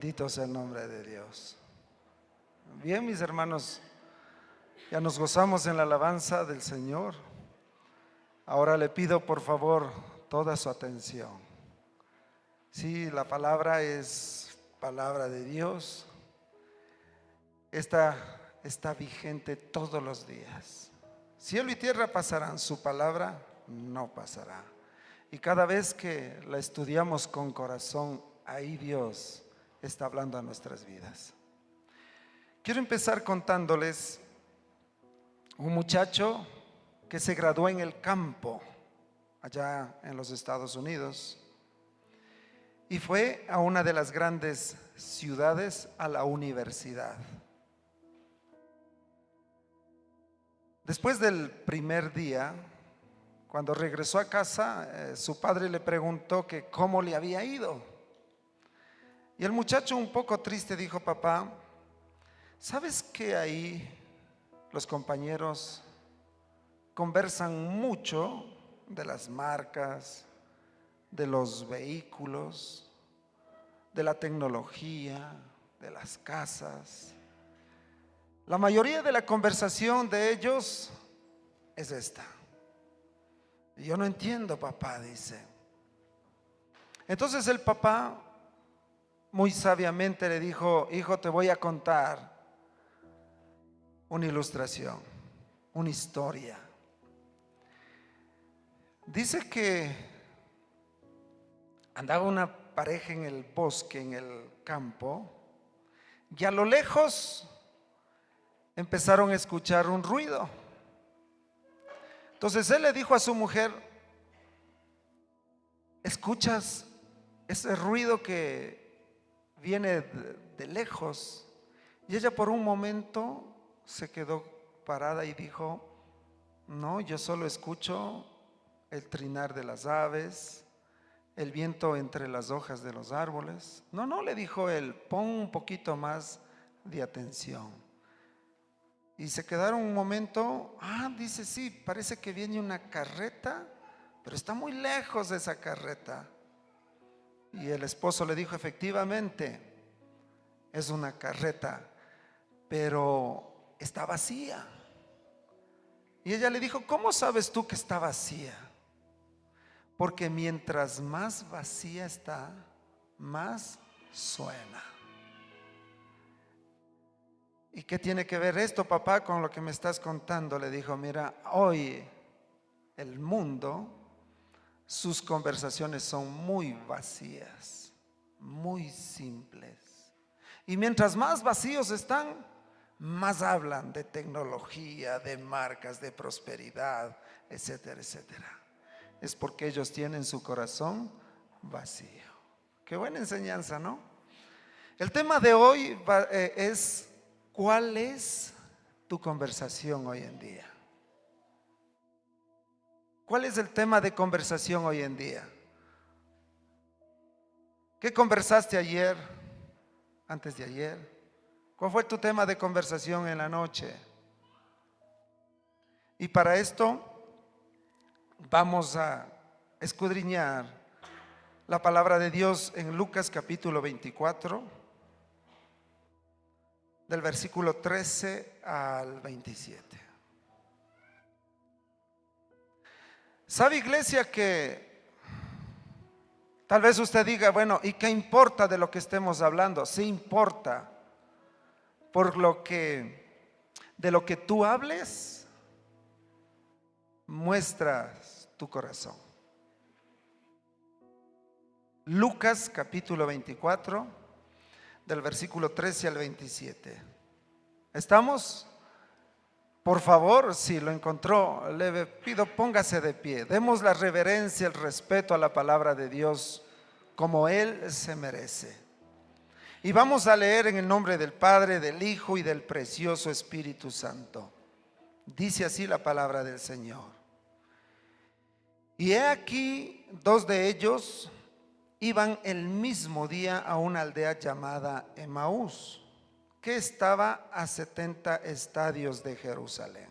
Bendito sea el nombre de Dios. Bien, mis hermanos, ya nos gozamos en la alabanza del Señor. Ahora le pido por favor toda su atención. Sí, la palabra es palabra de Dios. Esta está vigente todos los días. Cielo y tierra pasarán, su palabra no pasará. Y cada vez que la estudiamos con corazón, ahí Dios está hablando a nuestras vidas. Quiero empezar contándoles un muchacho que se graduó en el campo, allá en los Estados Unidos, y fue a una de las grandes ciudades, a la universidad. Después del primer día, cuando regresó a casa, su padre le preguntó que cómo le había ido. Y el muchacho, un poco triste, dijo: papá, ¿sabes que ahí los compañeros conversan mucho de las marcas, de los vehículos, de la tecnología, de las casas? La mayoría de la conversación de ellos es esta. Y yo no entiendo, papá, dice. Entonces el papá muy sabiamente le dijo: hijo, te voy a contar una ilustración, una historia. Dice que andaba una pareja en el bosque, en el campo, y a lo lejos empezaron a escuchar un ruido. Entonces él le dijo a su mujer: ¿escuchas ese ruido que viene de lejos? Y ella por un momento se quedó parada y dijo: no, yo solo escucho el trinar de las aves, el viento entre las hojas de los árboles. No, le dijo él, pon un poquito más de atención. Y se quedaron un momento. Dice, sí, parece que viene una carreta, pero está muy lejos esa carreta. Y el esposo le dijo: efectivamente, es una carreta, pero está vacía. Y ella le dijo: ¿cómo sabes tú que está vacía? Porque mientras más vacía está, más suena. ¿Y qué tiene que ver esto, papá, con lo que me estás contando? Le dijo: mira, hoy el mundo, sus conversaciones son muy vacías, muy simples. Y mientras más vacíos están, más hablan de tecnología, de marcas, de prosperidad, etcétera, etcétera. Es porque ellos tienen su corazón vacío. Qué buena enseñanza, ¿no? El tema de hoy es: ¿cuál es tu conversación hoy en día? ¿Cuál es el tema de conversación hoy en día? ¿Qué conversaste ayer, antes de ayer? ¿Cuál fue tu tema de conversación en la noche? Y para esto vamos a escudriñar la palabra de Dios en Lucas capítulo 24, del versículo 13 al 27. ¿Sabe, iglesia, que tal vez usted diga: bueno, ¿y qué importa de lo que estemos hablando? Sí importa, por de lo que tú hables, muestras tu corazón. Lucas capítulo 24, del versículo 13 al 27. ¿Estamos? Por favor, si lo encontró, le pido póngase de pie. Demos la reverencia, el respeto a la palabra de Dios como Él se merece. Y vamos a leer en el nombre del Padre, del Hijo y del precioso Espíritu Santo. Dice así la palabra del Señor. Y he aquí, dos de ellos iban el mismo día a una aldea llamada Emaús, que estaba a 70 estadios de Jerusalén.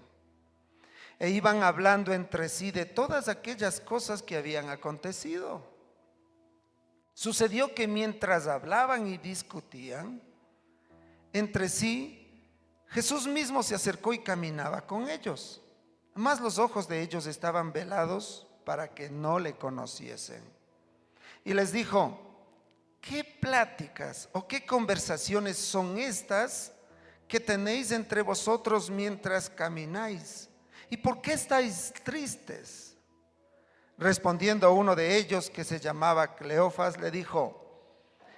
E iban hablando entre sí de todas aquellas cosas que habían acontecido. Sucedió que mientras hablaban y discutían entre sí, Jesús mismo se acercó y caminaba con ellos. Mas los ojos de ellos estaban velados para que no le conociesen. Y les dijo: ¿qué pláticas o qué conversaciones son estas que tenéis entre vosotros mientras camináis? ¿Y por qué estáis tristes? Respondiendo uno de ellos, que se llamaba Cleofas, le dijo: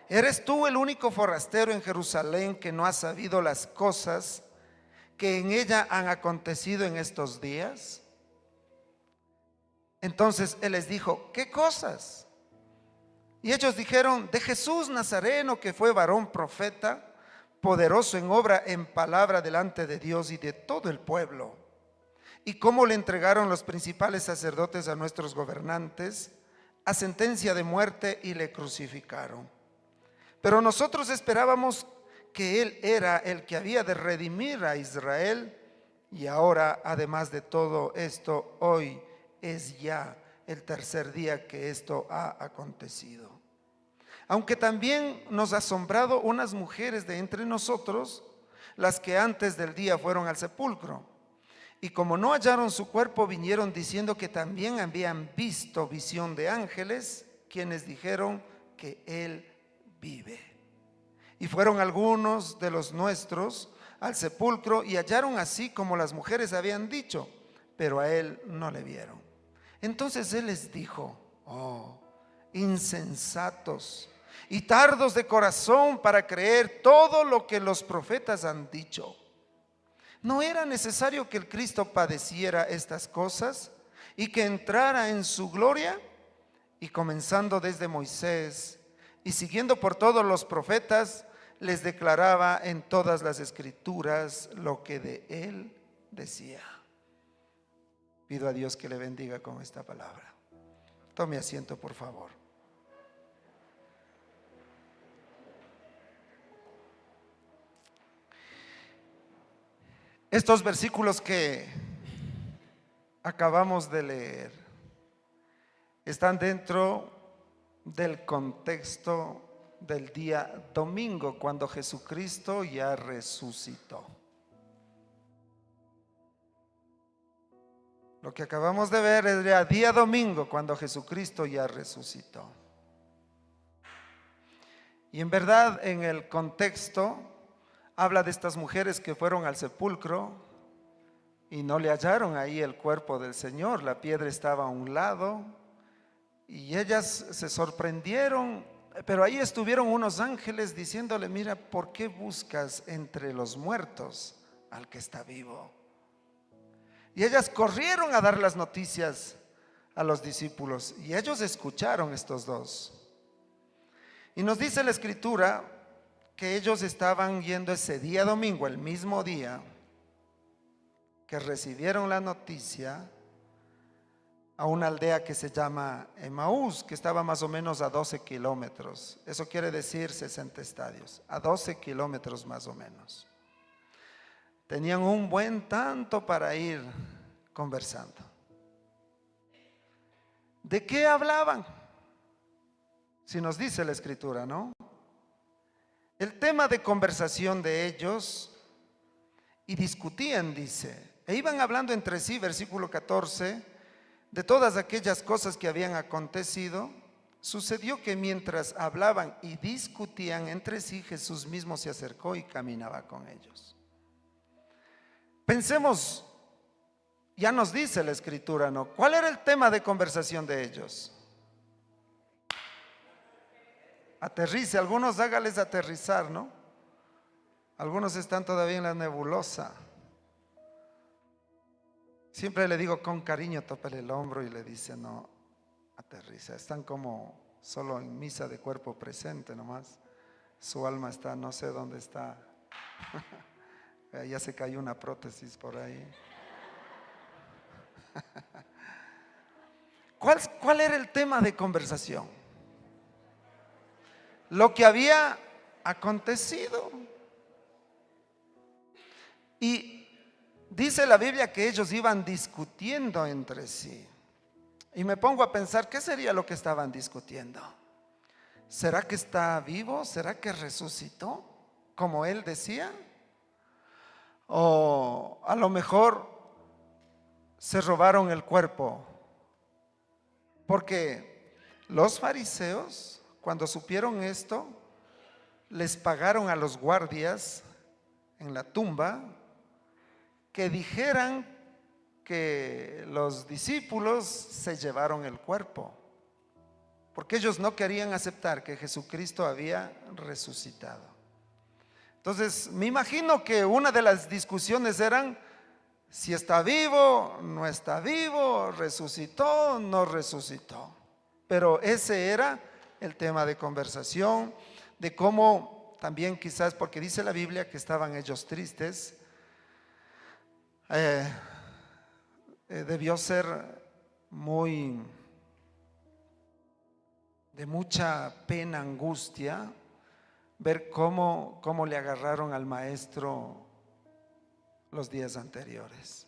¿eres tú el único forastero en Jerusalén que no ha sabido las cosas que en ella han acontecido en estos días? Entonces él les dijo: ¿qué cosas? Y ellos dijeron: de Jesús Nazareno, que fue varón profeta, poderoso en obra, en palabra delante de Dios y de todo el pueblo. Y cómo le entregaron los principales sacerdotes a nuestros gobernantes a sentencia de muerte y le crucificaron. Pero nosotros esperábamos que él era el que había de redimir a Israel, y ahora, además de todo esto, hoy es ya el tercer día que esto ha acontecido. Aunque también nos ha asombrado unas mujeres de entre nosotros, las que antes del día fueron al sepulcro, y como no hallaron su cuerpo, vinieron diciendo que también habían visto visión de ángeles, quienes dijeron que él vive. Y fueron algunos de los nuestros al sepulcro y hallaron así como las mujeres habían dicho, pero a él no le vieron. Entonces él les dijo: oh, insensatos y tardos de corazón para creer todo lo que los profetas han dicho. ¿No era necesario que el Cristo padeciera estas cosas y que entrara en su gloria? Y comenzando desde Moisés y siguiendo por todos los profetas, les declaraba en todas las escrituras lo que de él decía. Pido a Dios que le bendiga con esta palabra. Tome asiento, por favor. Estos versículos que acabamos de leer están dentro del contexto del día domingo, cuando Jesucristo ya resucitó. Lo que acabamos de ver es el día domingo, cuando Jesucristo ya resucitó. Y en verdad, en el contexto habla de estas mujeres que fueron al sepulcro y no le hallaron ahí el cuerpo del Señor. La piedra estaba a un lado y ellas se sorprendieron, pero ahí estuvieron unos ángeles diciéndole: mira, ¿por qué buscas entre los muertos al que está vivo? Y ellas corrieron a dar las noticias a los discípulos y ellos escucharon estos dos. Y nos dice la escritura que ellos estaban yendo ese día domingo, el mismo día que recibieron la noticia, a una aldea que se llama Emaús, que estaba más o menos a 12 kilómetros. Eso quiere decir 60 estadios, a 12 kilómetros más o menos. Tenían un buen tanto para ir conversando. ¿De qué hablaban? Si nos dice la escritura, ¿no? El tema de conversación de ellos, y discutían, dice, e iban hablando entre sí, versículo 14, de todas aquellas cosas que habían acontecido. Sucedió que mientras hablaban y discutían entre sí, Jesús mismo se acercó y caminaba con ellos. Pensemos, ya nos dice la escritura, ¿no? ¿Cuál era el tema de conversación de ellos? Aterrice, algunos hágales aterrizar, ¿no? Algunos están todavía en la nebulosa. Siempre le digo con cariño, tópale el hombro y le dice: no, aterriza. Están como solo en misa de cuerpo presente nomás. Su alma está, no sé dónde está. Ya se cayó una prótesis por ahí. ¿Cuál era el tema de conversación? Lo que había acontecido. Y dice la Biblia que ellos iban discutiendo entre sí. Y me pongo a pensar, ¿qué sería lo que estaban discutiendo? ¿Será que está vivo? ¿Será que resucitó? Como él decía. O a lo mejor se robaron el cuerpo. Porque los fariseos, cuando supieron esto, les pagaron a los guardias en la tumba que dijeran que los discípulos se llevaron el cuerpo, porque ellos no querían aceptar que Jesucristo había resucitado. Entonces, me imagino que una de las discusiones eran si está vivo, no está vivo, resucitó, no resucitó. Pero ese era el tema de conversación, de cómo también quizás, porque dice la Biblia que estaban ellos tristes, debió ser de mucha pena, angustia, ver cómo le agarraron al maestro los días anteriores.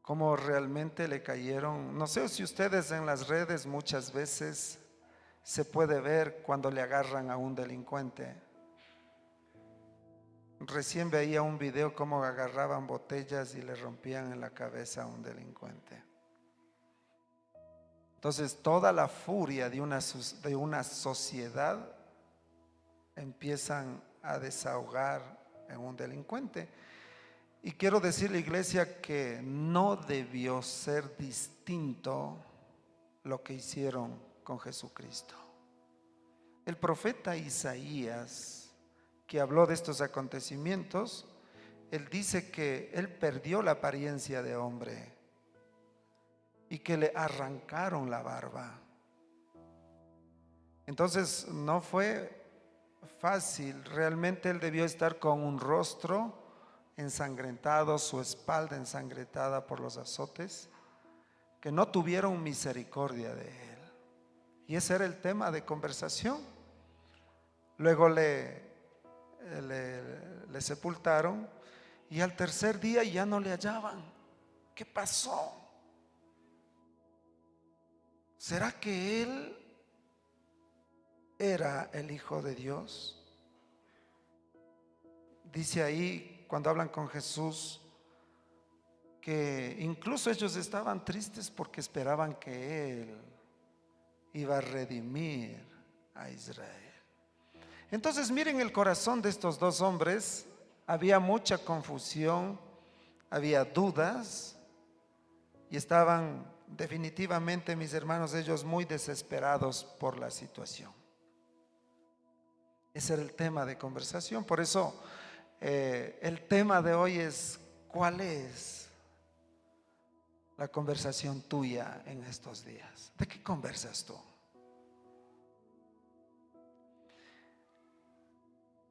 Cómo realmente le cayeron. No sé si ustedes en las redes muchas veces se puede ver cuando le agarran a un delincuente. Recién veía un video cómo agarraban botellas y le rompían en la cabeza a un delincuente. Entonces toda la furia de una sociedad empiezan a desahogar en un delincuente. Y quiero decirle, iglesia, que no debió ser distinto lo que hicieron con Jesucristo. El profeta Isaías, que habló de estos acontecimientos, él dice que él perdió la apariencia de hombre y que le arrancaron la barba. Entonces no fue fácil, realmente él debió estar con un rostro ensangrentado, su espalda ensangrentada por los azotes, que no tuvieron misericordia de él. Y ese era el tema de conversación. Luego le sepultaron y al tercer día ya no le hallaban. ¿Qué pasó? ¿Será que él era el Hijo de Dios? Dice ahí, cuando hablan con Jesús, que incluso ellos estaban tristes porque esperaban que Él iba a redimir a Israel. Entonces miren el corazón de estos dos hombres. Había mucha confusión, había dudas y estaban definitivamente, mis hermanos, ellos muy desesperados por la situación. Ese era el tema de conversación. Por eso el tema de hoy es: ¿cuál es la conversación tuya en estos días? ¿De qué conversas tú?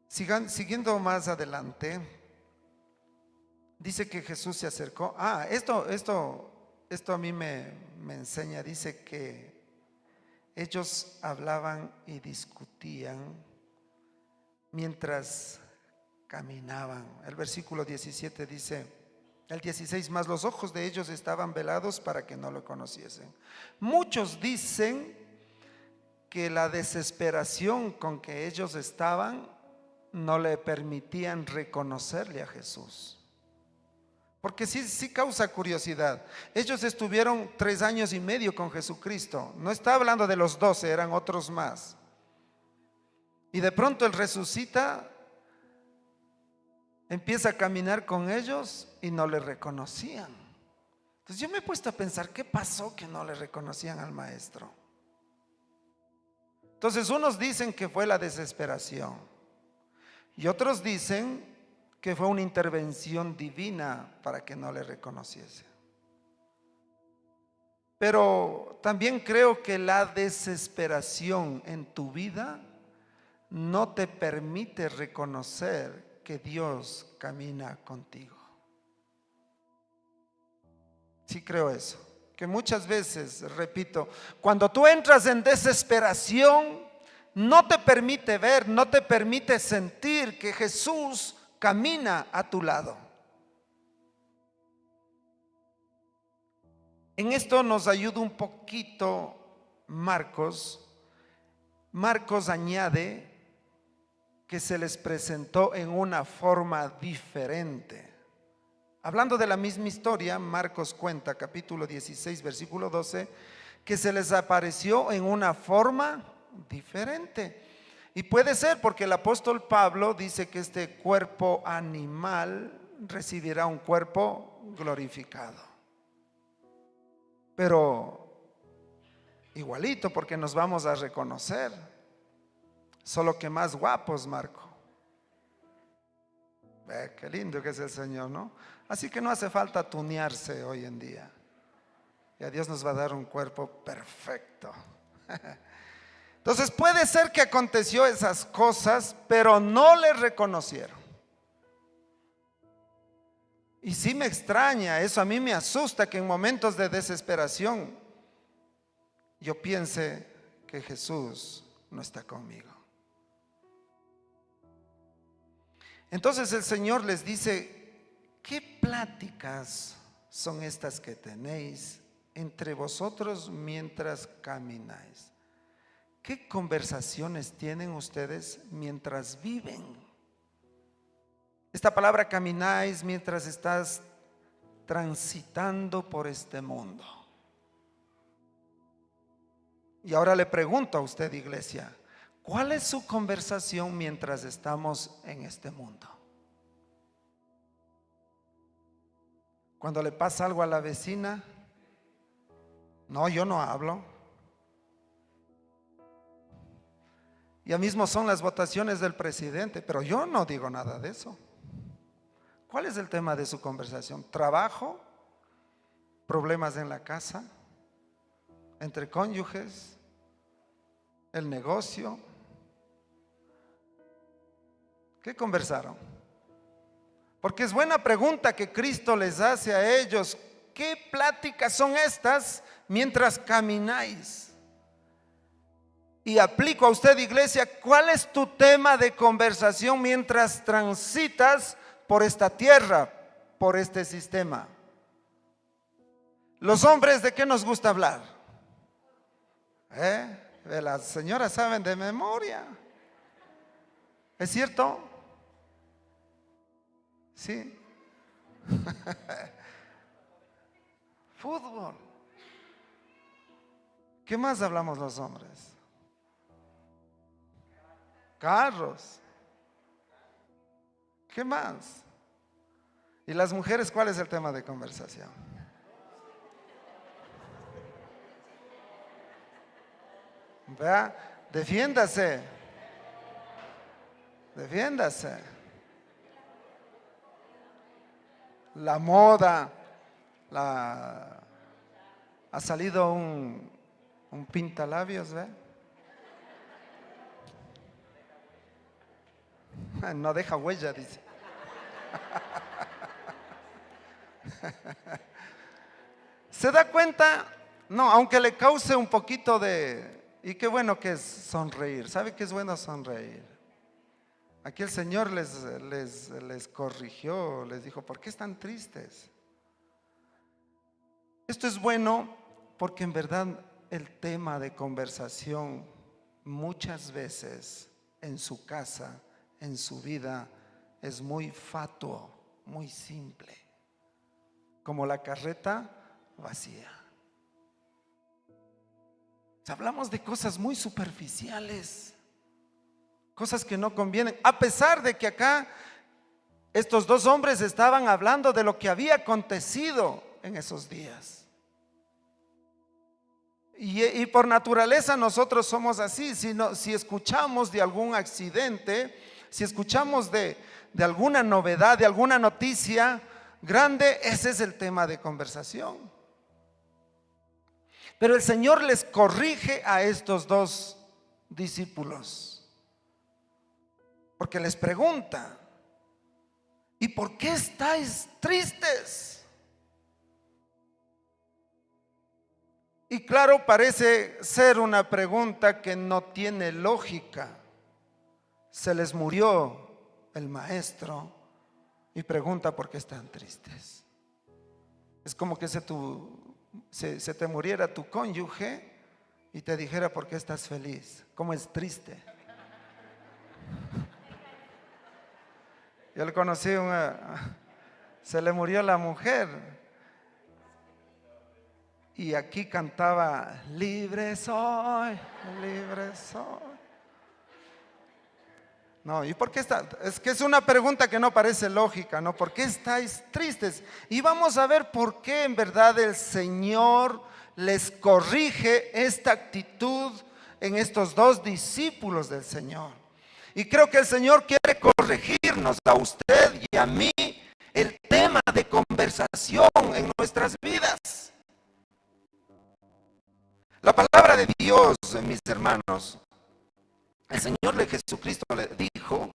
Siguiendo más adelante, dice que Jesús se acercó. Esto a mí me enseña. Dice que ellos hablaban y discutían mientras caminaban. El versículo 17 dice, el 16, más los ojos de ellos estaban velados para que no lo conociesen. Muchos dicen que la desesperación con que ellos estaban no le permitían reconocerle a Jesús. Porque sí causa curiosidad. Ellos estuvieron 3 años y medio con Jesucristo. No está hablando de los 12, eran otros más. Y de pronto Él resucita, empieza a caminar con ellos y no le reconocían. Entonces yo me he puesto a pensar, ¿qué pasó que no le reconocían al maestro? Entonces unos dicen que fue la desesperación y otros dicen que fue una intervención divina para que no le reconociese. Pero también creo que la desesperación en tu vida no te permite reconocer que Dios camina contigo. Sí creo eso, que muchas veces, repito, cuando tú entras en desesperación, no te permite ver, no te permite sentir que Jesús camina a tu lado. En esto nos ayuda un poquito Marcos, Marcos añade que se les presentó en una forma diferente. Hablando de la misma historia, Marcos cuenta, capítulo 16, versículo 12, que se les apareció en una forma diferente. Y puede ser porque el apóstol Pablo dice que este cuerpo animal recibirá un cuerpo glorificado. Pero igualito, porque nos vamos a reconocer, solo que más guapos, Marco. Qué lindo que es el Señor, ¿no? Así que no hace falta tunearse hoy en día. Ya Dios nos va a dar un cuerpo perfecto. Entonces puede ser que aconteció esas cosas, pero no le reconocieron. Y sí me extraña, eso a mí me asusta, que en momentos de desesperación yo piense que Jesús no está conmigo. Entonces el Señor les dice: ¿qué pláticas son estas que tenéis entre vosotros mientras camináis? ¿Qué conversaciones tienen ustedes mientras viven? Esta palabra camináis mientras estás transitando por este mundo. Y ahora le pregunto a usted, iglesia, ¿cuál es su conversación mientras estamos en este mundo? Cuando le pasa algo a la vecina, no, yo no hablo. Ya mismo son las votaciones del presidente, pero yo no digo nada de eso. ¿Cuál es el tema de su conversación? ¿Trabajo? ¿Problemas en la casa? ¿Entre cónyuges? ¿El negocio? ¿Qué conversaron? Porque es buena pregunta que Cristo les hace a ellos. ¿Qué pláticas son estas mientras camináis? Y aplico a usted, iglesia, ¿cuál es tu tema de conversación mientras transitas por esta tierra, por este sistema? Los hombres, ¿de qué nos gusta hablar? Las señoras saben de memoria. ¿Es cierto? Sí. Fútbol. ¿Qué más hablamos los hombres? Carros. ¿Qué más? ¿Y las mujeres, cuál es el tema de conversación? Vea, defiéndase. Defiéndase. La moda, ha salido un pintalabios, ¿ve? No deja huella, dice. ¿Se da cuenta? No, aunque le cause un poquito de... Y qué bueno que es sonreír. ¿Sabe qué es bueno sonreír? Aquí el Señor les corrigió, les dijo: ¿por qué están tristes? Esto es bueno porque en verdad el tema de conversación muchas veces en su casa, en su vida, es muy fatuo, muy simple, como la carreta vacía. Hablamos de cosas muy superficiales, cosas que no convienen, a pesar de que acá estos dos hombres estaban hablando de lo que había acontecido en esos días. Y por naturaleza nosotros somos así. Si escuchamos de algún accidente, si escuchamos de alguna novedad, de alguna noticia grande, ese es el tema de conversación. Pero el Señor les corrige a estos dos discípulos, porque les pregunta: ¿y por qué estáis tristes? Y claro, parece ser una pregunta que no tiene lógica. Se les murió el maestro y pregunta por qué están tristes. Es como que se te muriera tu cónyuge y te dijera por qué estás feliz, cómo es triste. Yo le conocí se le murió la mujer y aquí cantaba: libre soy, libre soy. No, ¿y por qué está? Es que es una pregunta que no parece lógica, ¿no? ¿Por qué estáis tristes? Y vamos a ver por qué en verdad el Señor les corrige esta actitud en estos dos discípulos del Señor. Y creo que el Señor quiere corregirnos a usted y a mí el tema de conversación en nuestras vidas. La palabra de Dios, mis hermanos, el Señor de Jesucristo le dijo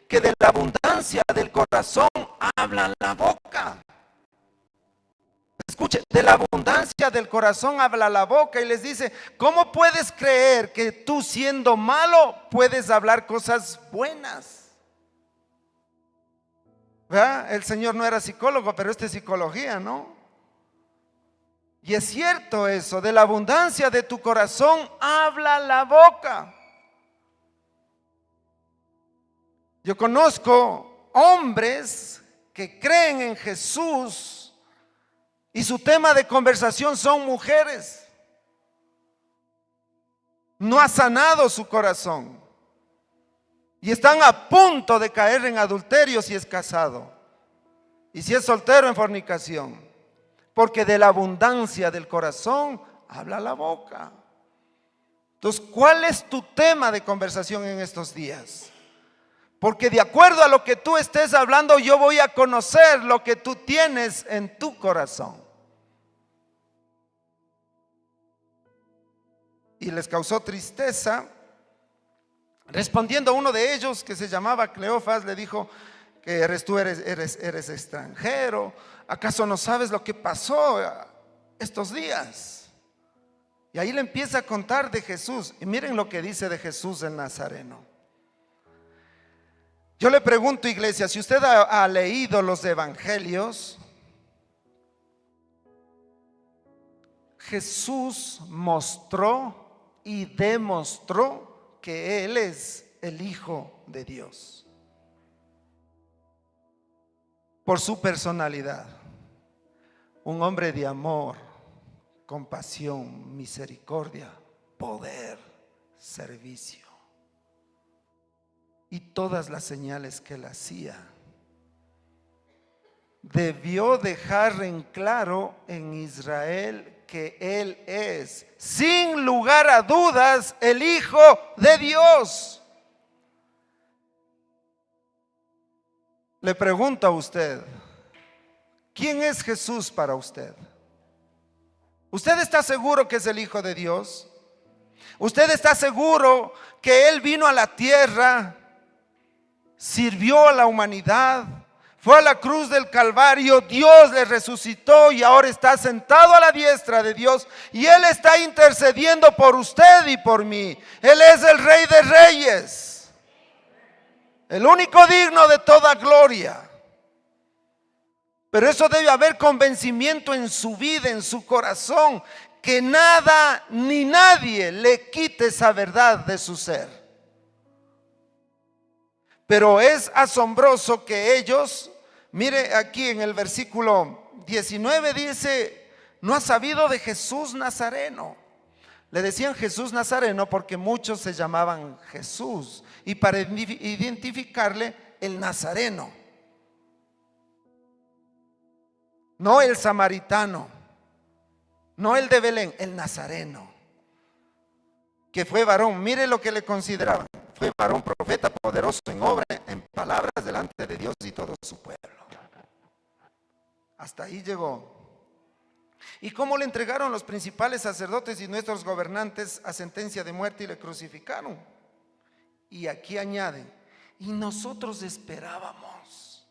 que de la abundancia del corazón habla la boca. Escuche, de la abundancia del corazón habla la boca, y les dice: ¿cómo puedes creer que tú, siendo malo, puedes hablar cosas buenas? ¿Verdad? El Señor no era psicólogo, pero esta es psicología, ¿no? Y es cierto eso, de la abundancia de tu corazón habla la boca. Yo conozco hombres que creen en Jesús y su tema de conversación son mujeres. No ha sanado su corazón y están a punto de caer en adulterio si es casado, y si es soltero, en fornicación, porque de la abundancia del corazón habla la boca. Entonces, ¿cuál es tu tema de conversación en estos días? Porque de acuerdo a lo que tú estés hablando, yo voy a conocer lo que tú tienes en tu corazón. Y les causó tristeza. Respondiendo a uno de ellos, que se llamaba Cleofas, le dijo: que tú eres extranjero, ¿acaso no sabes lo que pasó estos días? Y ahí le empieza a contar de Jesús. Y miren lo que dice de Jesús el Nazareno. Yo le pregunto, iglesia, si usted ha leído los evangelios, Jesús mostró y demostró que Él es el Hijo de Dios por su personalidad. Un hombre de amor, compasión, misericordia, poder, servicio. Y todas las señales que Él hacía, debió dejar en claro en Israel que Él es, sin lugar a dudas, el Hijo de Dios. Le pregunto a usted: ¿quién es Jesús para usted? ¿Usted está seguro que es el Hijo de Dios? ¿Usted está seguro que Él vino a la tierra, sirvió a la humanidad, fue a la cruz del Calvario, Dios le resucitó y ahora está sentado a la diestra de Dios, y Él está intercediendo por usted y por mí? Él es el Rey de Reyes, el único digno de toda gloria. Pero eso debe haber convencimiento en su vida, en su corazón, que nada ni nadie le quite esa verdad de su ser. Pero es asombroso que ellos, mire aquí en el versículo 19 dice: no ha sabido de Jesús Nazareno. Le decían Jesús Nazareno porque muchos se llamaban Jesús, y para identificarle, el Nazareno, no el samaritano, no el de Belén, el Nazareno, que fue varón. Mire lo que le consideraban: fue varón, profeta, poderoso en obra, en palabras, delante de Dios y todo su pueblo. Hasta ahí llegó. ¿Y cómo le entregaron los principales sacerdotes y nuestros gobernantes a sentencia de muerte y le crucificaron? Y aquí añaden: y nosotros esperábamos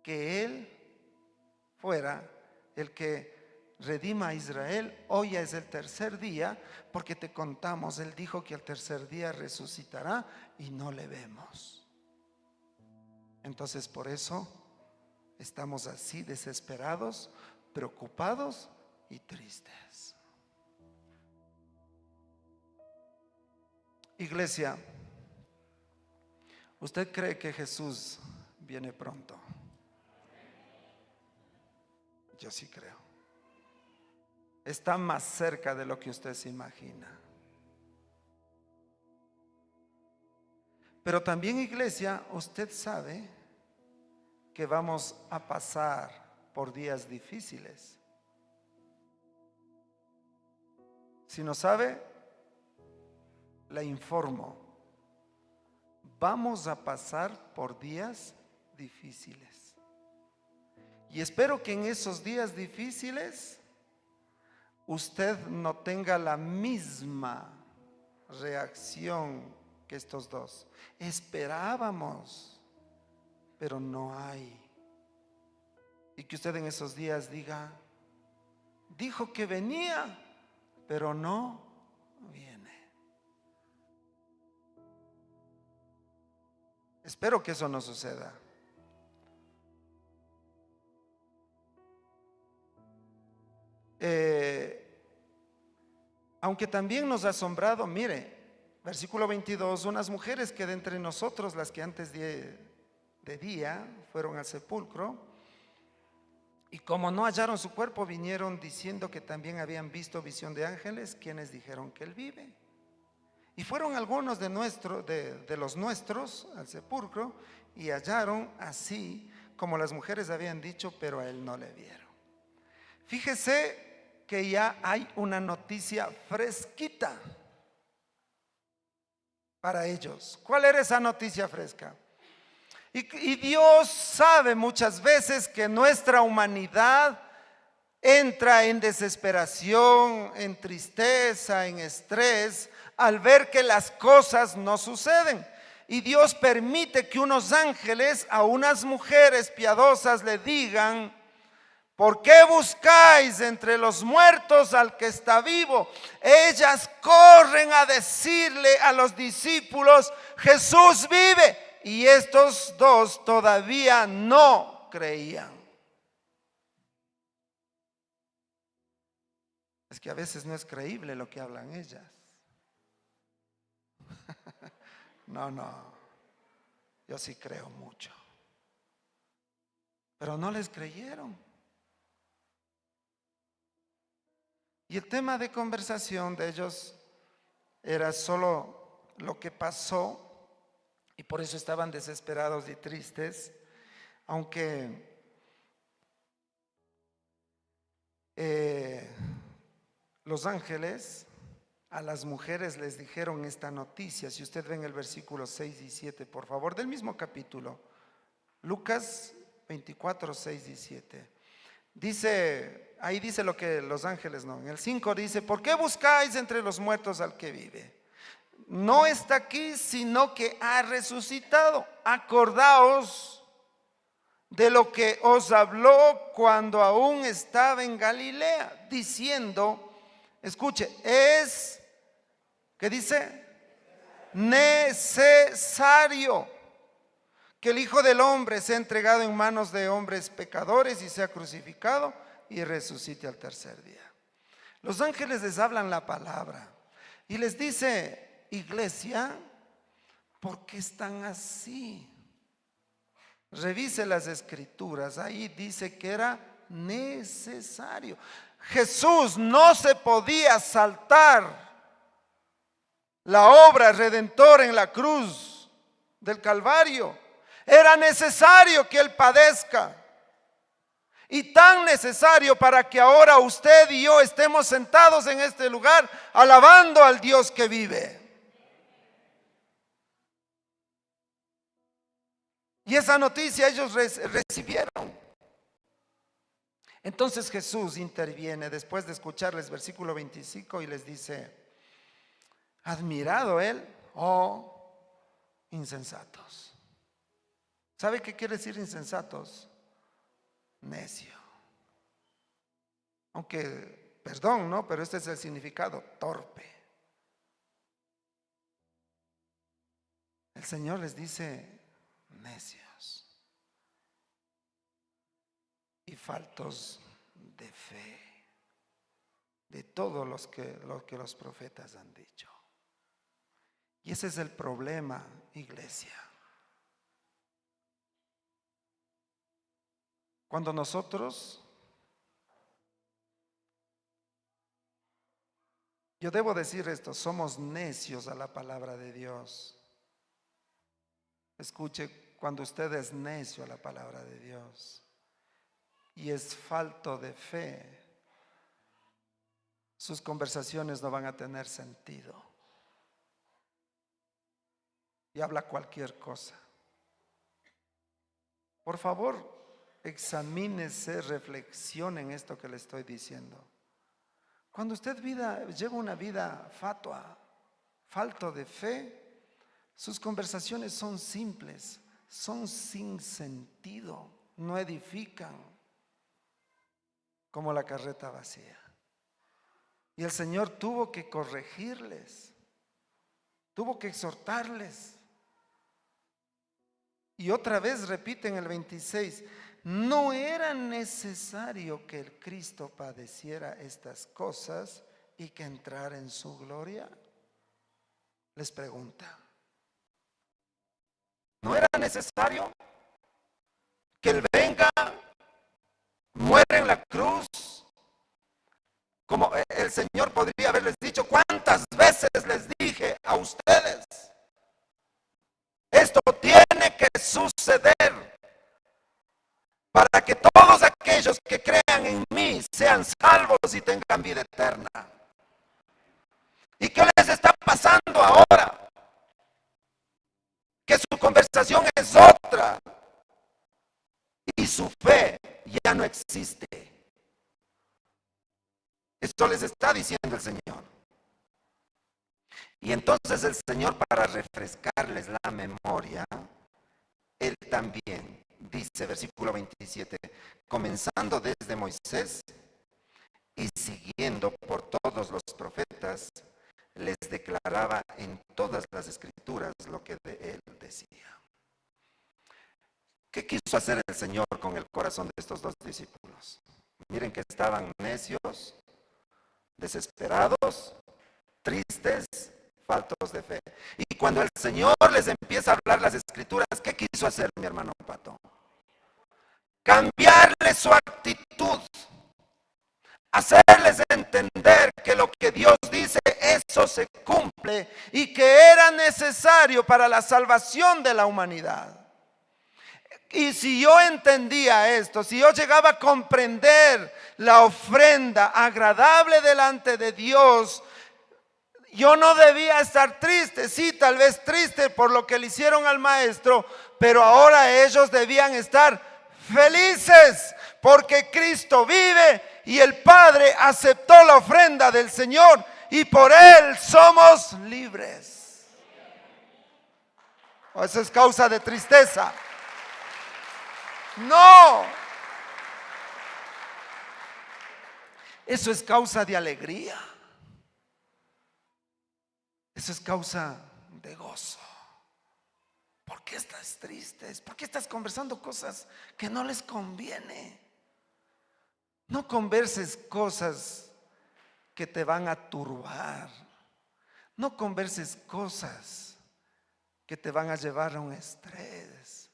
que Él fuera el que redima a Israel. Hoy ya es el tercer día, porque te contamos, Él dijo que al tercer día resucitará y no le vemos. Entonces, por eso estamos así desesperados, preocupados y tristes. Iglesia, ¿usted cree que Jesús viene pronto? Yo sí creo. Está más cerca de lo que usted se imagina. Pero también, iglesia, usted sabe que vamos a pasar por días difíciles. Si no sabe, la informo. Vamos a pasar por días difíciles. Y espero que en esos días difíciles usted no tenga la misma reacción que estos dos. Esperábamos, pero no hay. Y que usted en esos días diga, dijo que venía, pero no viene. Espero que eso no suceda. Aunque también nos ha asombrado, mire, versículo 22, unas mujeres que de entre nosotros, las que antes de día fueron al sepulcro, y como no hallaron su cuerpo, vinieron diciendo que también habían visto visión de ángeles, quienes dijeron que él vive. Y fueron algunos de los nuestros al sepulcro y hallaron así como las mujeres habían dicho, pero a él no le vieron. Fíjese que ya hay una noticia fresquita para ellos. ¿Cuál era esa noticia fresca? Y Dios sabe muchas veces que nuestra humanidad entra en desesperación, en tristeza, en estrés, al ver que las cosas no suceden. Y Dios permite que unos ángeles a unas mujeres piadosas le digan: ¿por qué buscáis entre los muertos al que está vivo? Ellas corren a decirle a los discípulos: Jesús vive. Y estos dos todavía no creían. Es que a veces no es creíble lo que hablan ellas. No, yo sí creo mucho. Pero no les creyeron. Y el tema de conversación de ellos era solo lo que pasó, y por eso estaban desesperados y tristes, aunque los ángeles a las mujeres les dijeron esta noticia. Si usted ve en el versículo 6 y 7, por favor, del mismo capítulo, Lucas 24, 6 y 7. Dice, ahí dice lo que los ángeles no. En el 5 dice: ¿por qué buscáis entre los muertos al que vive? No está aquí, sino que ha resucitado. Acordaos de lo que os habló cuando aún estaba en Galilea, diciendo, escuche, ¿qué dice? Necesario que el Hijo del Hombre sea entregado en manos de hombres pecadores y sea crucificado y resucite al tercer día. Los ángeles les hablan la palabra y les dice: iglesia, ¿por qué están así? Revise las escrituras, ahí dice que era necesario. Jesús no se podía saltar la obra redentora en la cruz del Calvario. Era necesario que Él padezca. Y tan necesario para que ahora usted y yo estemos sentados en este lugar alabando al Dios que vive. Y esa noticia ellos recibieron. Entonces Jesús interviene después de escucharles versículo 25 y les dice: admirado Él, oh insensatos. ¿Sabe qué quiere decir insensatos? Necio. Aunque, perdón, ¿no? Pero este es el significado: torpe. El Señor les dice: necios y faltos de fe, de todo lo que los profetas han dicho. Y ese es el problema, iglesia. Cuando nosotros, yo debo decir esto, somos necios a la palabra de Dios. Escuche, cuando usted es necio a la palabra de Dios y es falto de fe, sus conversaciones no van a tener sentido. Y habla cualquier cosa. Por favor, examínese, reflexione en esto que le estoy diciendo. Cuando usted lleva una vida fatua, falto de fe, sus conversaciones son simples, son sin sentido, no edifican, como la carreta vacía. Y el Señor tuvo que corregirles, tuvo que exhortarles. Y otra vez repite en el 26, no era necesario que el Cristo padeciera estas cosas y que entrara en su gloria. Les pregunta, ¿no era necesario que Él venga, muera en la cruz? Como el Señor podría haberles dicho, ¿cuántas veces les dije a ustedes? Esto tiene que suceder para que todos aquellos que crean en mí sean salvos y tengan vida eterna. ¿Y qué les está pasando ahora? Que su conversación es otra y su fe ya no existe. Esto les está diciendo el Señor. Y entonces el Señor, para refrescarles la memoria, Él también dice, versículo 27, comenzando desde Moisés y siguiendo por todos los profetas, les declaraba en todas las escrituras lo que de Él decía. ¿Qué quiso hacer el Señor con el corazón de estos dos discípulos? Miren que estaban necios, desesperados, tristes, faltos de fe. Y cuando el Señor les empieza a hablar las escrituras, ¿qué quiso hacer mi hermano Pato? Cambiarles su actitud, hacerles entender que lo que Dios dice, eso se cumple y que era necesario para la salvación de la humanidad. Y si yo entendía esto, si yo llegaba a comprender la ofrenda agradable delante de Dios, yo no debía estar triste, sí, tal vez triste por lo que le hicieron al maestro, pero ahora ellos debían estar felices porque Cristo vive y el Padre aceptó la ofrenda del Señor y por Él somos libres. ¿O eso es causa de tristeza? No, eso es causa de alegría. Eso es causa de gozo. ¿Por qué estás triste? ¿Por qué estás conversando cosas que no les conviene? No converses cosas que te van a turbar. No converses cosas que te van a llevar a un estrés.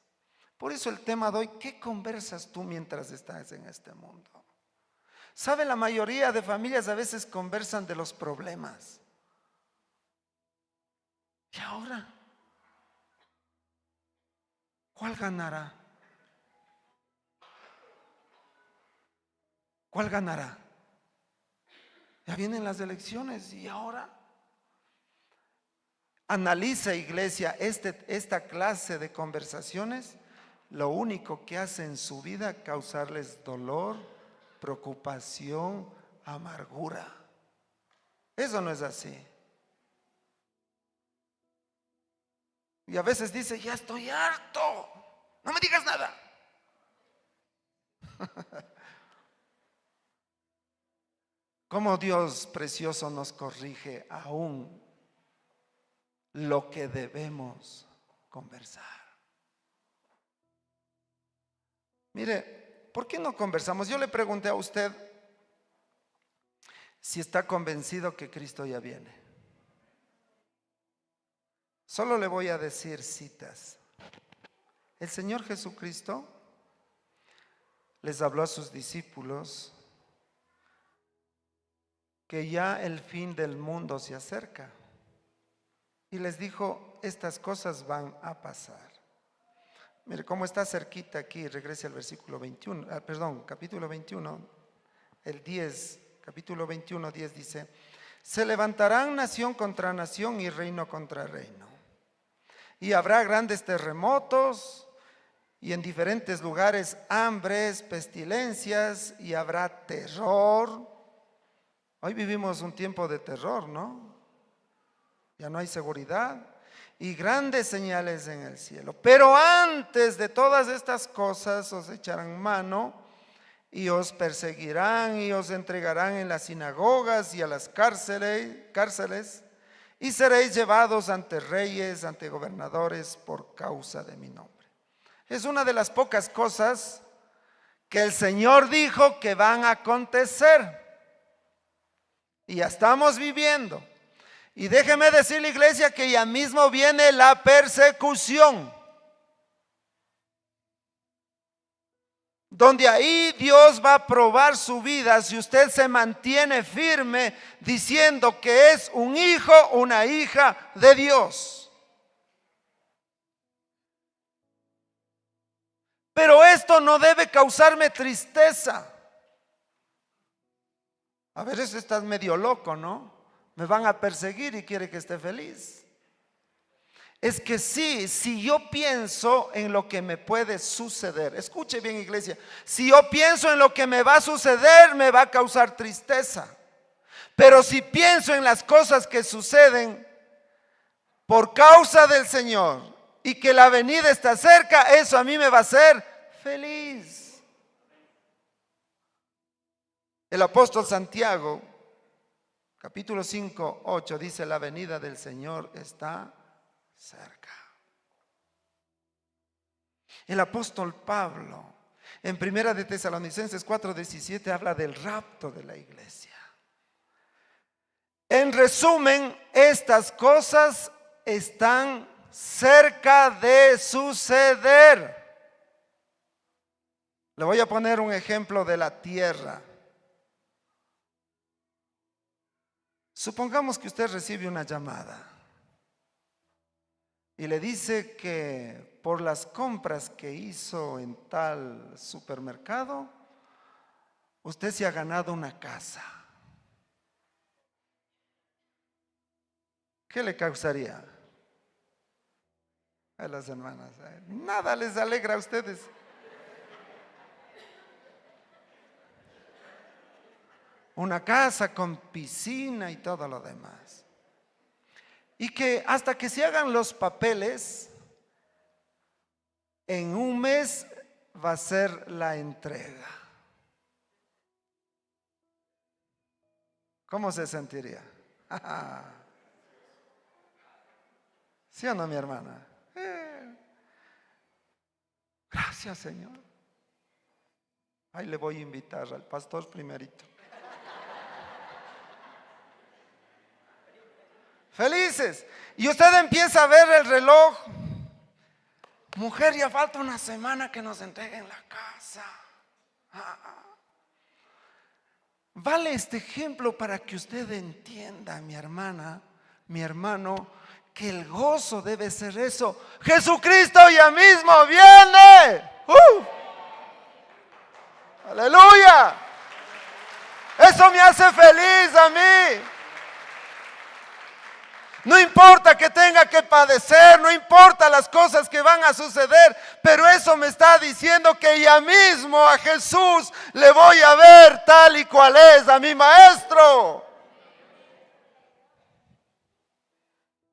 Por eso el tema de hoy, ¿qué conversas tú mientras estás en este mundo? ¿Sabe? La mayoría de familias a veces conversan de los problemas. ¿Y ahora? ¿Cuál ganará? ¿Cuál ganará? Ya vienen las elecciones y ahora analiza, iglesia, esta clase de conversaciones. Lo único que hace en su vida causarles dolor, preocupación, amargura. Eso no es así. Y a veces dice, ya estoy harto, no me digas nada. Cómo Dios precioso nos corrige aún lo que debemos conversar. Mire, ¿por qué no conversamos? Yo le pregunté a usted si está convencido que Cristo ya viene. Solo le voy a decir citas. El Señor Jesucristo les habló a sus discípulos que ya el fin del mundo se acerca y les dijo, estas cosas van a pasar. Mire cómo está cerquita aquí, regrese al versículo 21, capítulo 21, el 10, capítulo 21, 10 dice, se levantarán nación contra nación y reino contra reino. Y habrá grandes terremotos y en diferentes lugares hambres, pestilencias y habrá terror. Hoy vivimos un tiempo de terror, ¿no? Ya no hay seguridad y grandes señales en el cielo. Pero antes de todas estas cosas os echarán mano y os perseguirán y os entregarán en las sinagogas y a las cárceles y seréis llevados ante reyes, ante gobernadores por causa de mi nombre. Es una de las pocas cosas que el Señor dijo que van a acontecer. Y ya estamos viviendo. Y déjeme decirle, iglesia, que ya mismo viene la persecución. Donde ahí Dios va a probar su vida si usted se mantiene firme diciendo que es un hijo, una hija de Dios. Pero esto no debe causarme tristeza. A veces estás medio loco, ¿no? Me van a perseguir y quiere que esté feliz. Es que sí, si yo pienso en lo que me puede suceder, escuche bien, iglesia, si yo pienso en lo que me va a suceder, me va a causar tristeza. Pero si pienso en las cosas que suceden por causa del Señor y que la venida está cerca, eso a mí me va a hacer feliz. El apóstol Santiago, capítulo 5, 8, dice, la venida del Señor está cerca. El apóstol Pablo, en primera de Tesalonicenses 4:17, habla del rapto de la iglesia. En resumen, estas cosas están cerca de suceder. Le voy a poner un ejemplo de la tierra. Supongamos que usted recibe una llamada y le dice que por las compras que hizo en tal supermercado, usted se ha ganado una casa. ¿Qué le causaría? A las hermanas, nada les alegra a ustedes. Una casa con piscina y todo lo demás. Y que hasta que se hagan los papeles, en un mes va a ser la entrega. ¿Cómo se sentiría? ¿Sí o no, mi hermana? Gracias, Señor. Ahí le voy a invitar al pastor primerito. Felices. Y usted empieza a ver el reloj. Mujer, ya falta una semana que nos entreguen la casa. Vale este ejemplo para que usted entienda, mi hermana, mi hermano, que el gozo debe ser eso. Jesucristo ya mismo viene. Aleluya. Eso me hace feliz a mí. No importa que tenga que padecer, no importa las cosas que van a suceder, pero eso me está diciendo que ya mismo a Jesús le voy a ver tal y cual es, a mi maestro.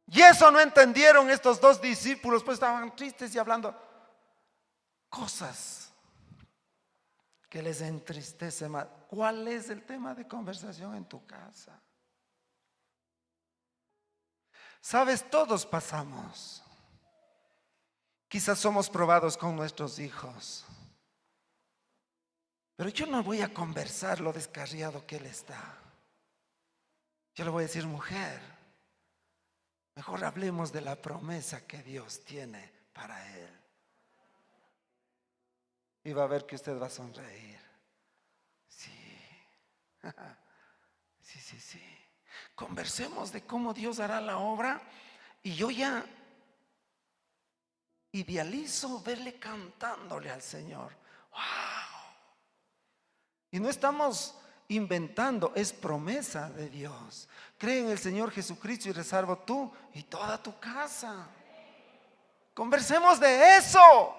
Y eso no entendieron estos dos discípulos, pues estaban tristes y hablando cosas que les entristece más. ¿Cuál es el tema de conversación en tu casa? Sabes, todos pasamos. Quizás somos probados con nuestros hijos. Pero yo no voy a conversar lo descarriado que él está. Yo le voy a decir, mujer, Mejor hablemos de la promesa que Dios tiene para él. Y va a ver que usted va a sonreír. Sí, sí. Conversemos de cómo Dios hará la obra. Y yo ya idealizo verle cantándole al Señor. ¡Wow! Y no estamos inventando, es promesa de Dios. Cree en el Señor Jesucristo y eres salvo tú y toda tu casa. Conversemos de eso.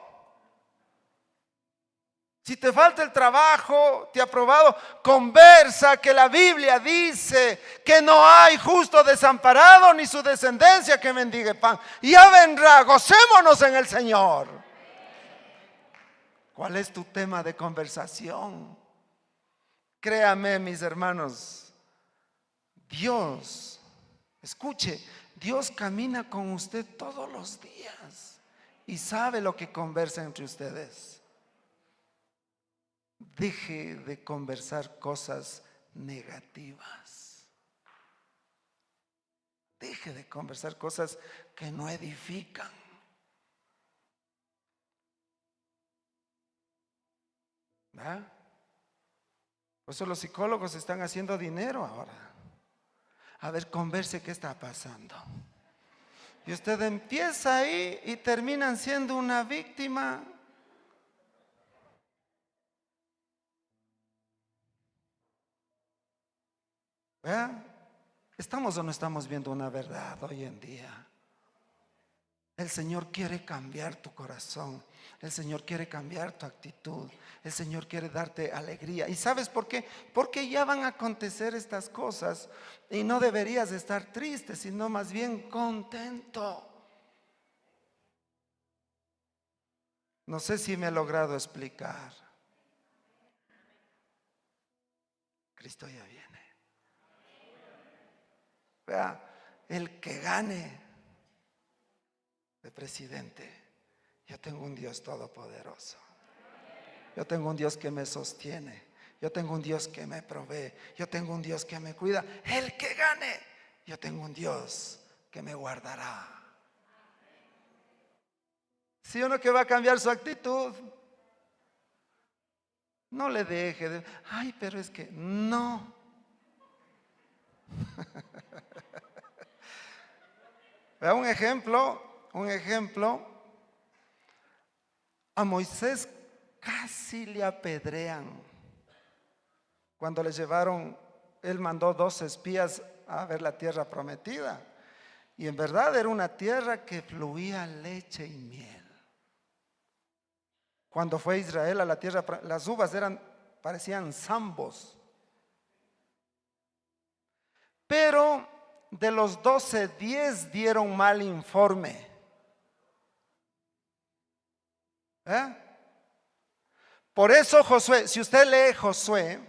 Si te falta el trabajo, te ha probado, conversa que la Biblia dice que no hay justo desamparado ni su descendencia que mendigue pan. Ya vendrá, gocémonos en el Señor. ¿Cuál es tu tema de conversación? Créame, mis hermanos, Dios, escuche, Dios camina con usted todos los días y sabe lo que conversa entre ustedes. Deje de conversar cosas negativas. Deje de conversar cosas que no edifican. ¿Verdad? Por eso los psicólogos están haciendo dinero ahora. A ver, converse qué está pasando. Y usted empieza ahí y terminan siendo una víctima. ¿Verdad? ¿Estamos o no estamos viendo una verdad hoy en día? El Señor quiere cambiar tu corazón. El Señor quiere cambiar tu actitud. El Señor quiere darte alegría. ¿Y sabes por qué? Porque ya van a acontecer estas cosas y no deberías estar triste, sino más bien contento. No sé si me he logrado explicar. Cristo ya viene. Vea, el que gane de presidente, yo tengo un Dios todopoderoso. Yo tengo un Dios que me sostiene. Yo tengo un Dios que me provee. Yo tengo un Dios que me cuida. El que gane, yo tengo un Dios que me guardará. ¿Sí o no que va a cambiar su actitud? No le deje de, ay, pero es que no. Vea un ejemplo. A Moisés casi le apedrean. Cuando le llevaron, él mandó 2 espías a ver la tierra prometida. Y en verdad era una tierra que fluía leche y miel. Cuando fue Israel a la tierra, las uvas parecían zambos. Pero de los 12, 10 dieron mal informe. Por eso Josué, si usted lee Josué,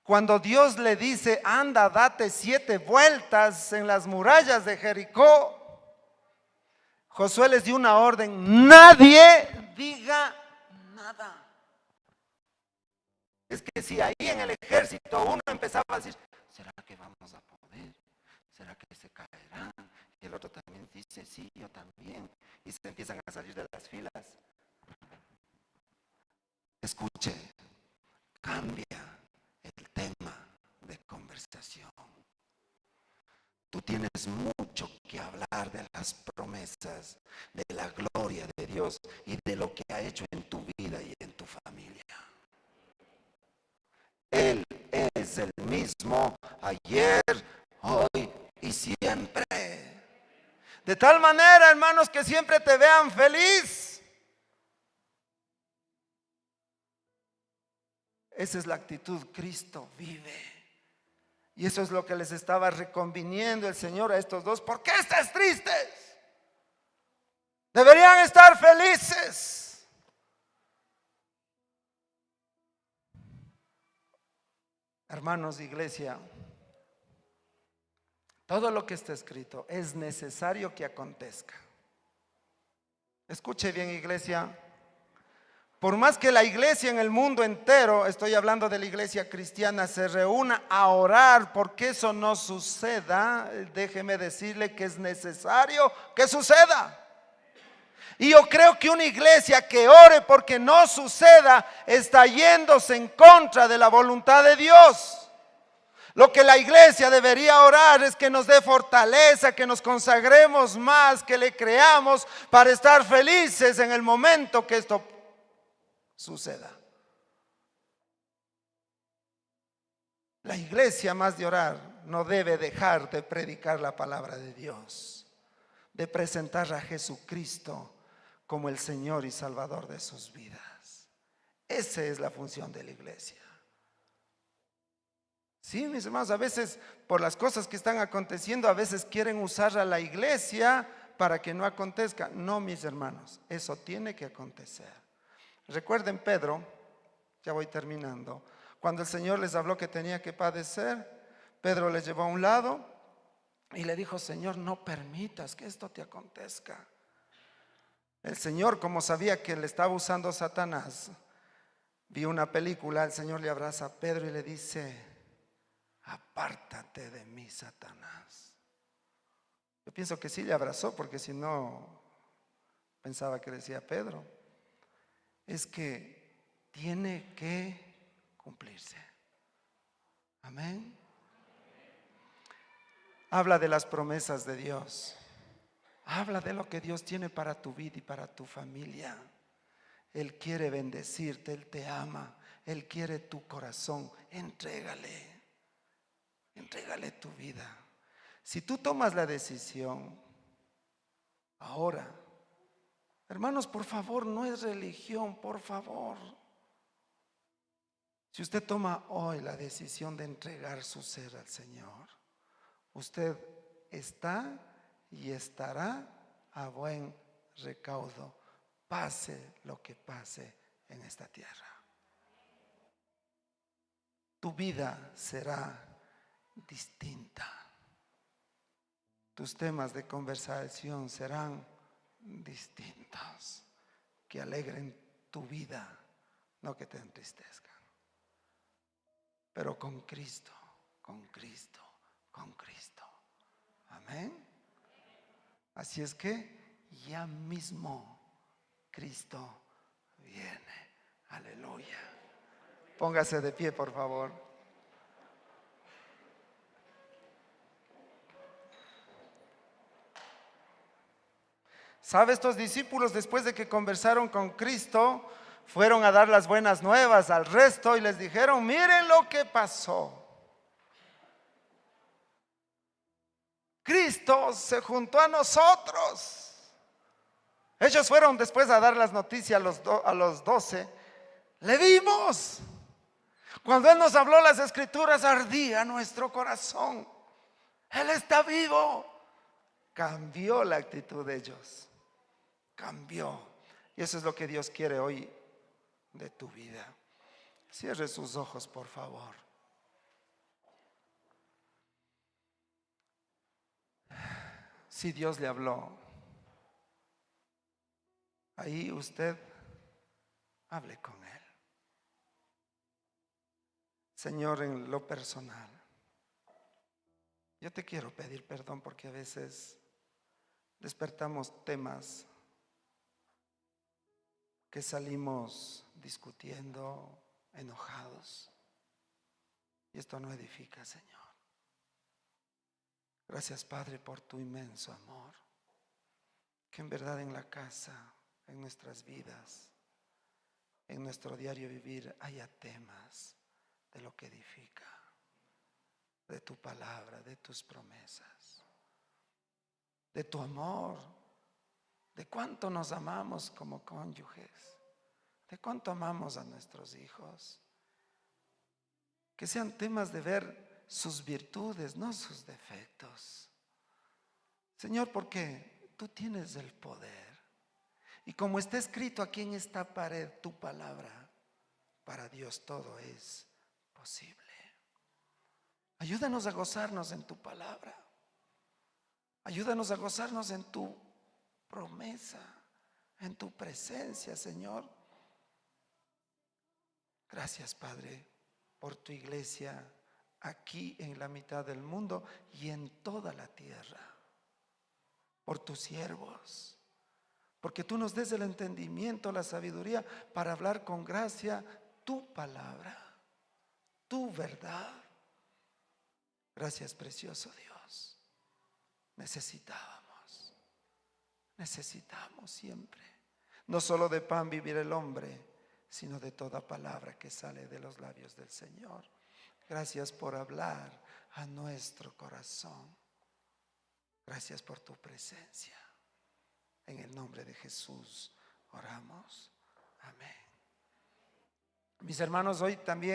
cuando Dios le dice, anda, date 7 vueltas en las murallas de Jericó, Josué les dio una orden: nadie diga nada. Es que si ahí en el ejército uno empezaba a decir, ¿será que vamos a poder? ¿Será que se caerá? Y el otro también dice, sí, yo también. Y se empiezan a salir de las filas. Escuche, cambia el tema de conversación. Tú tienes mucho que hablar de las promesas, de la gloria de Dios y de lo que ha hecho en tu vida y en tu familia. Él es el mismo ayer, hoy y siempre. De tal manera, hermanos, que siempre te vean feliz. Esa es la actitud. Cristo vive. Y eso es lo que les estaba reconviniendo el Señor a estos dos. ¿Por qué estás tristes? Deberían estar felices. Hermanos, iglesia, todo lo que está escrito es necesario que acontezca. Escuche bien, iglesia. Por más que la iglesia en el mundo entero, estoy hablando de la iglesia cristiana, se reúna a orar porque eso no suceda, déjeme decirle que es necesario que suceda. Y yo creo que una iglesia que ore porque no suceda está yéndose en contra de la voluntad de Dios. Lo que la iglesia debería orar es que nos dé fortaleza, que nos consagremos más, que le creamos para estar felices en el momento que esto suceda. La iglesia, más de orar, no debe dejar de predicar la palabra de Dios, de presentar a Jesucristo como el Señor y Salvador de sus vidas. Esa es la función de la iglesia. Sí, mis hermanos, a veces por las cosas que están aconteciendo, a veces quieren usar a la iglesia para que no acontezca. No, mis hermanos, eso tiene que acontecer. Recuerden Pedro, ya voy terminando, cuando el Señor les habló que tenía que padecer, Pedro les llevó a un lado y le dijo: Señor, no permitas que esto te acontezca. El Señor, como sabía que le estaba usando Satanás, vio una película, el Señor le abraza a Pedro y le dice: apártate de mí, Satanás. Yo pienso que sí le abrazó, porque si no, pensaba que decía Pedro. Es que tiene que cumplirse. Amén. Habla de las promesas de Dios. Habla de lo que Dios tiene para tu vida y para tu familia. Él quiere bendecirte, Él te ama, Él quiere tu corazón. Entrégale tu vida. Si tú tomas la decisión ahora, hermanos, por favor, no es religión, por favor. Si usted toma hoy la decisión de entregar su ser al Señor, usted está y estará a buen recaudo, pase lo que pase en esta tierra. Tu vida será distinta. Tus temas de conversación serán distintos, que alegren tu vida, no que te entristezcan. Pero con Cristo, con Cristo, con Cristo. Amén. Así es que ya mismo Cristo viene. Aleluya. Póngase de pie, por favor. ¿Sabe? Estos discípulos, después de que conversaron con Cristo, fueron a dar las buenas nuevas al resto y les dijeron: miren lo que pasó. Cristo se juntó a nosotros. Ellos fueron después a dar las noticias a los 12. Le vimos. Cuando Él nos habló las escrituras, ardía nuestro corazón. Él está vivo. Cambió la actitud de ellos. Cambió. Y eso es lo que Dios quiere hoy de tu vida. Cierre sus ojos, por favor. Si Dios le habló, ahí usted hable con Él. Señor, en lo personal, yo te quiero pedir perdón porque a veces despertamos temas que salimos discutiendo, enojados, y esto no edifica, Señor. Gracias, Padre, por tu inmenso amor, que en verdad en la casa, en nuestras vidas, en nuestro diario vivir haya temas de lo que edifica, de tu palabra, de tus promesas, de tu amor, de cuánto nos amamos como cónyuges, de cuánto amamos a nuestros hijos. Que sean temas de ver sus virtudes, no sus defectos. Señor, porque tú tienes el poder. Y como está escrito aquí en esta pared, tu palabra, para Dios todo es posible. Ayúdanos a gozarnos en tu palabra. Ayúdanos a gozarnos en tu promesa, en tu presencia, Señor. Gracias, Padre, por tu iglesia aquí en la mitad del mundo y en toda la tierra, por tus siervos, porque tú nos des el entendimiento, la sabiduría para hablar con gracia tu palabra, tu verdad. Gracias, precioso Dios. Necesitamos siempre, no solo de pan vivir el hombre, sino de toda palabra que sale de los labios del Señor. Gracias por hablar a nuestro corazón. Gracias por tu presencia. En el nombre de Jesús oramos. Amén. Mis hermanos, hoy también